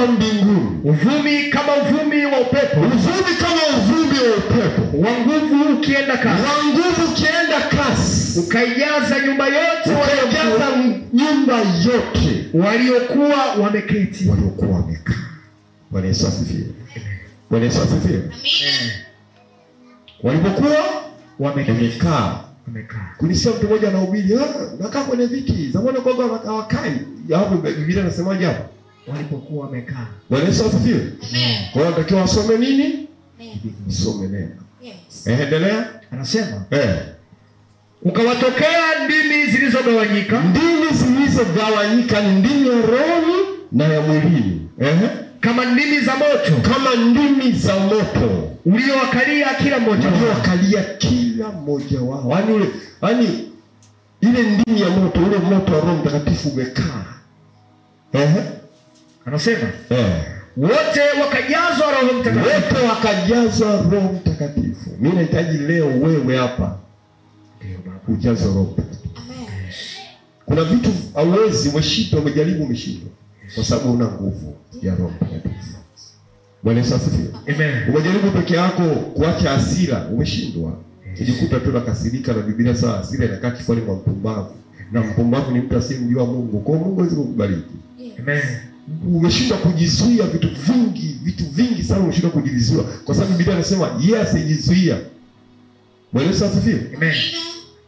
kutoka mbinguni, uvumi kama uvumi wa upepo, uvumi kama uvumi wa upepo, wa nguvu ukienda kasi, wa nguvu ukienda kasi, ukaijaza nyumba yote, ukaijaza nyumba yote waliokuwa wameketi. wamekaa. Bwana Yesu asifiwe. Bwana Yesu asifiwe. Amen. Walipokuwa wamekaa. Kulisia mtu mmoja anahubiri, nakaa kwenye viti. Zamani kwa hawakai. Hapo Biblia inasemaje hapo? Walipokuwa wamekaa. Bwana Yesu asifiwe. Amen. Kwa hiyo natakiwa wasome nini? Amen. Some neno. Yes. Endelea. Anasema, ukawatokea ndimi zilizogawanyika. Ndimi zilizogawanyika ni ndimi ya rohoni na ya mwilini. Kama ndimi za moto. Kama ndimi za moto. Uliowakalia kila mmoja wao. Uliowakalia kila mmoja wao. Yaani ile ndimi ya moto, ule moto wa Roho Mtakatifu umekaa. Anasema, wote wakajazwa Roho Mtakatifu. Wote wakajazwa Roho Mtakatifu. Mimi nahitaji leo wewe hapa ujazwe Roho Mtakatifu. Amen. Kuna vitu hauwezi, umejaribu umeshindwa kwa sababu una nguvu ya Roho Mtakatifu. Bwana Yesu asifiwe. Amen. Umejaribu peke yako kuacha hasira, umeshindwa. Ukijikuta tu unakasirika, na Biblia saa hasira inakaa kifuani mwa mpumbavu. Na mpumbavu ni mtu asiyemjua Mungu. Kwa Mungu hawezi kukubariki. Amen. Umeshindwa kujizuia vitu vingi sana umeshindwa kujizuia. Kwa sababu Biblia inasema yeye asijizuia. Bwana Yesu asifiwe. Amen.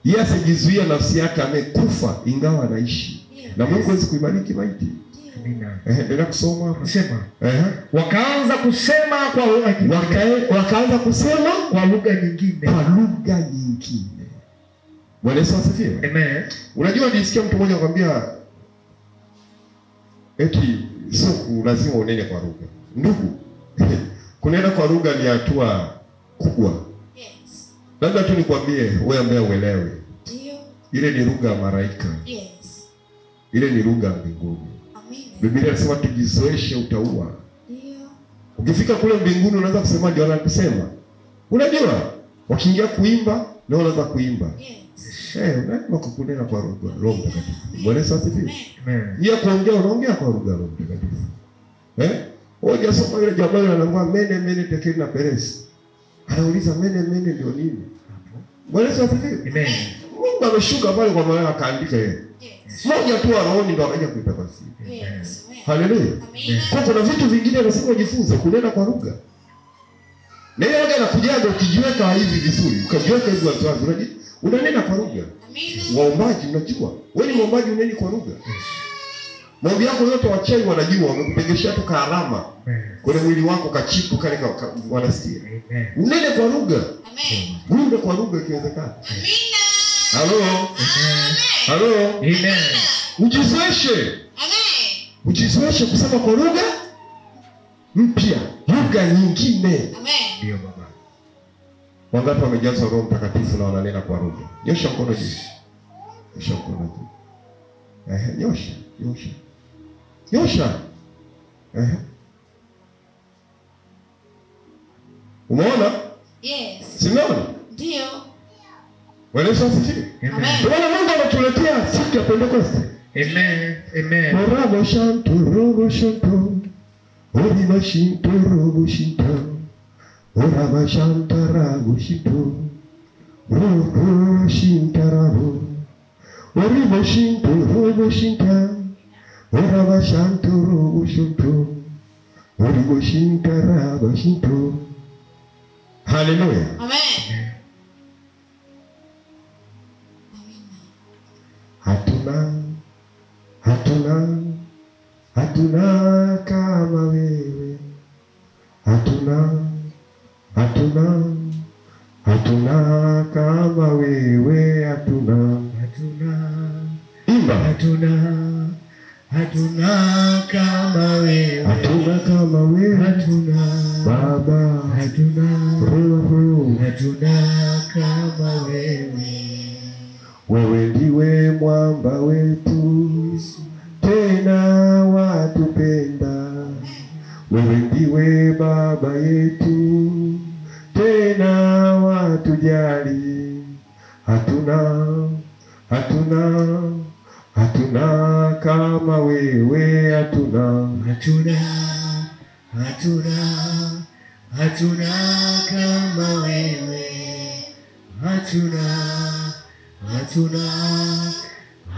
Yeye asijizuia nafsi yake amekufa ingawa anaishi. Na Mungu hawezi kuibariki maiti. Amina. Endelea kusoma. Anasema, wakaanza kusema kwa lugha nyingine. Wakaanza kusema kwa lugha nyingine. Kwa lugha nyingine. Bwana Yesu asifiwe. Amen. Unajua nilisikia mtu mmoja akwambia eti sio lazima unene kwa lugha. Ndugu, kunena kwa lugha ni hatua kubwa. Yes. Labda tu nikwambie wewe ambaye uelewe. Ndio. Ile ni lugha ya malaika. Yes. Ile ni lugha ya mbinguni. Amen. Biblia inasema tujizoeshe utaua. Ndio. Ukifika kule mbinguni unaanza kusema ndio wanasema. Unajua wakiingia kuimba na wanaanza kuimba. Yes. Unaimba kwa kunena kwa lugha Roho Mtakatifu. Bwana Yesu asifiwe. Amen. Yeye kuongea unaongea kwa lugha Roho Mtakatifu. Hoja soma ile jamaa anaangua mene tekeni na peresi. Anauliza mene ndio nini? Bwana Yesu asifiwe. Amen. Mungu ameshuka pale kwa maana akaandika yeye. Yes. Moja tu rohoni ndo akaja kuitafsiri. Yes. Haleluya. Amen. Kwa kuna vitu vingine lazima ujifunze kunena kwa lugha. Na hiyo lugha inakujaga ukijiweka hivi vizuri, ukajiweka hivi wazi, unanena kwa lugha. Amen. Waombaji mnajua. Wewe ni mwombaji uneni kwa lugha. Maombi yako yote wachai wanajua, wamekutegeshea tu alama. Kwenye mwili wako kachipu kale wanasikia. Amen. Unene kwa lugha. Amen. Mungu kwa lugha ikiwezekana. Amina. Halo. Halo. Amen. Ujizoeshe. Amen. Ujizoeshe kusema kwa lugha mpya, lugha nyingine. Amen. Ndio baba. Wangapi wamejazwa Roho Mtakatifu na wananena kwa lugha? Nyosha mkono juu. Nyosha mkono juu. Nyosha. Umeona? Yes. Simeona? Ndio. Bwana Yesu asifiwe. Amen. Bwana Mungu anatuletea siku ya Pentecoste. Amen. Amen. Robo shanto. Ori shinto robo shinto. Ora shanta robo shinto. Robo shintaro. Ori shinto robo shinta. Ora shanto robo shinto. Ori shintara robo shinto. Haleluya. Amen. Hatuna kama wewe. Hatuna kama wewe. Imba. Hatuna kama wewe. Hatuna kama wewe. Baba. Roho. Hatuna kama wewe. Wewe ndiwe mwamba wetu, tena watupenda. Wewe ndiwe baba yetu, tena watujali. Hatuna hatuna kama wewe, hatuna kama wewe,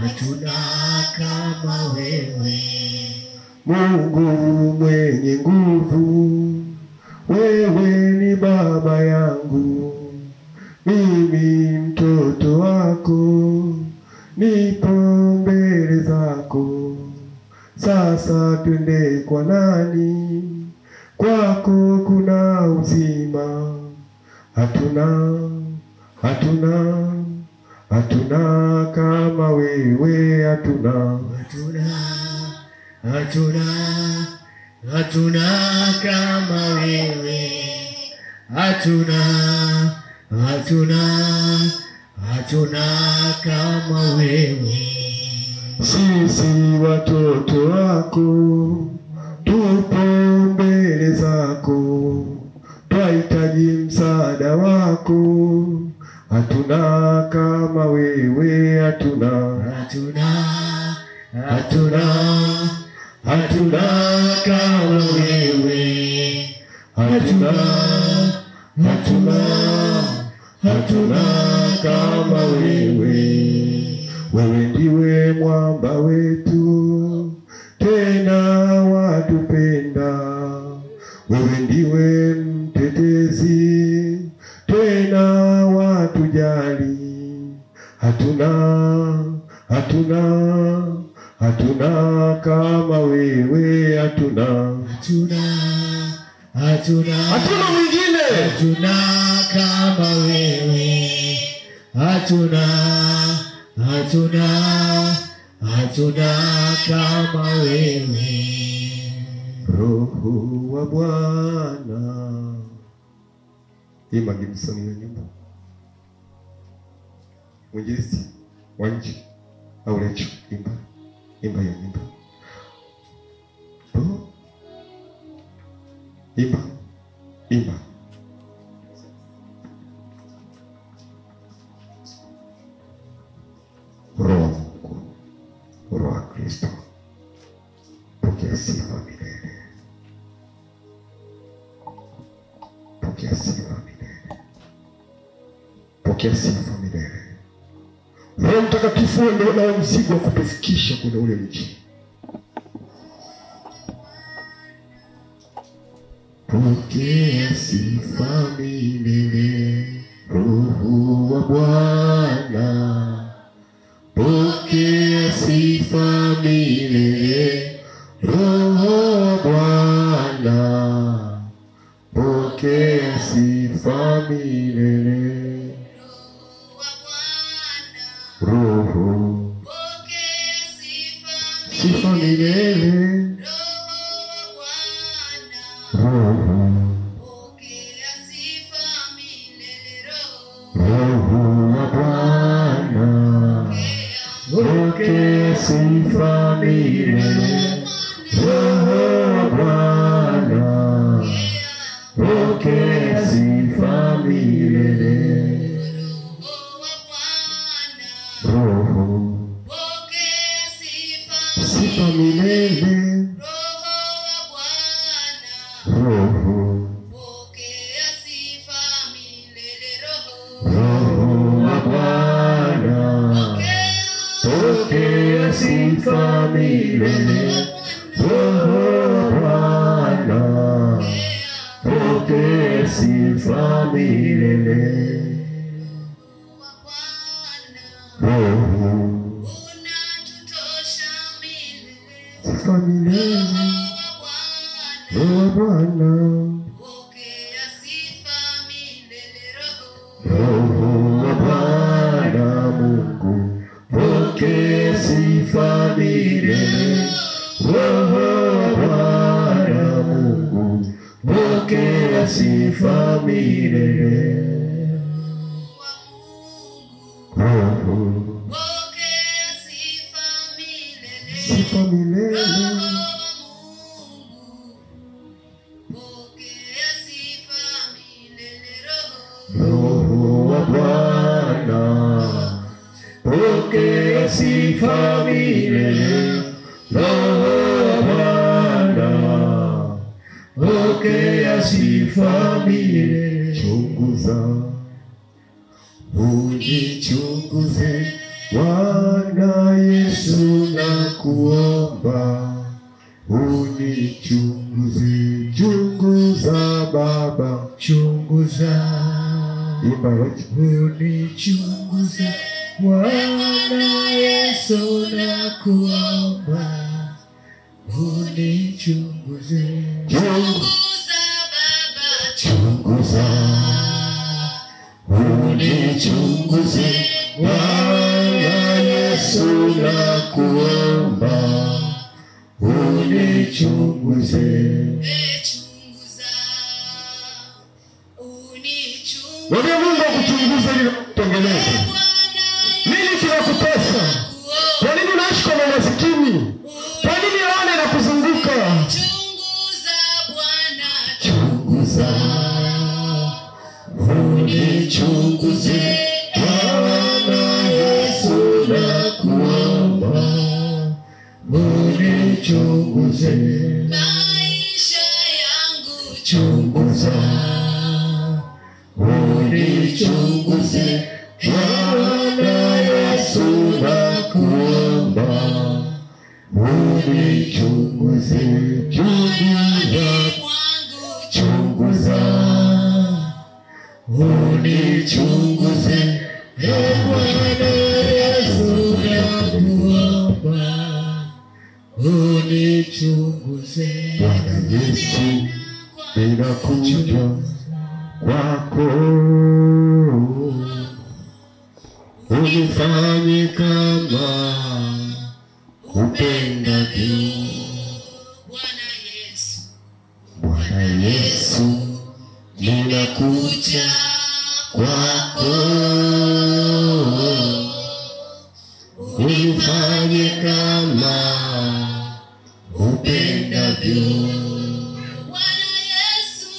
hatuna kama wewe. Mungu mwenye nguvu, wewe ni baba yangu, mimi mtoto wako, nipo mbele zako. Sasa twende kwa nani? Kwako kuna uzima. Hatuna kama wewe, hatuna kama wewe, hatuna kama wewe. Sisi watoto wako tupo mbele zako, twahitaji msaada wako. Hatuna kama wewe, hatuna kama wewe, hatuna kama wewe. Wewe ndiwe mwamba wetu, tena watupenda. Wewe ndiwe mtetezi, tena watujali. Hatuna kama wewe, hatuna mwingine. Hatuna kama wewe, hatuna kama wewe. Roho wa Bwana. Imba Gibson hiyo nyimbo. Mwinjilisti wa nchi au lecho, imba hiyo nyimbo. Imba. Roho wa Kristo, pokea sifa milele. Pokea sifa milele. Roho Mtakatifu ndio na mzigo wa kutufikisha kwenye ule mji. Pokea sifa milele, Roho wa Bwana. Pokea sifa milele, Roho wa Bwana. Pokea sifa milele, Roho. Sifa milele, Roho. Roho wa Bwana. Pokea sifa milele, Roho wa Bwana. Pokea sifa milele, Roho. Sifa milele, Roho. Roho wa Bwana. Pokea sifa milele, Roho wa Bwana. Pokea sifa milele, Roho. Sifa milele, Roho wa Bwana. Roho wa Bwana Mungu, pokea sifa milele. Roho wa Bwana Mungu, pokea sifa milele. Roho. Sifa milele, Roho wa Bwana. Pokea sifa milele. sifa milele. Chunguza, unichunguze Bwana Yesu, na kuomba unichunguze. Chunguza Baba, Chunguza, imba wetu. unichunguze Bwana Yesu, na kuomba unichunguze. Chunguza Baba, Chunguza, unichunguze Bwana Yesu, na kuomba unichunguze. chunguza, unichunguze. Mwambie Mungu akuchunguze ili kutengeneza. Nini kinakutesa? Kwa nini unaishi kwa maskini? Kwa nini laana inakuzunguka? Chunguza Bwana, Chunguza, unichunguze Bwana Yesu, na kuomba unichunguze. maisha yangu. Chunguza, unichunguze Bwana Yesu, na kuomba unichunguze. Chunguza, chunguza, unichunguze Bwana Yesu, na kuomba unichunguze. Bwana Yesu, ninakuja kwako, unifanye kama upendavyo. Bwana Yesu, Bwana Yesu, ninakuja kwako, unifanye kama upendavyo. Bwana Yesu,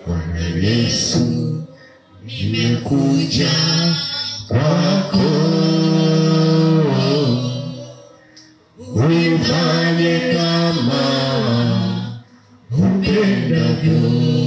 Bwana Yesu, nimekuja kwako, unifanye kama upendavyo.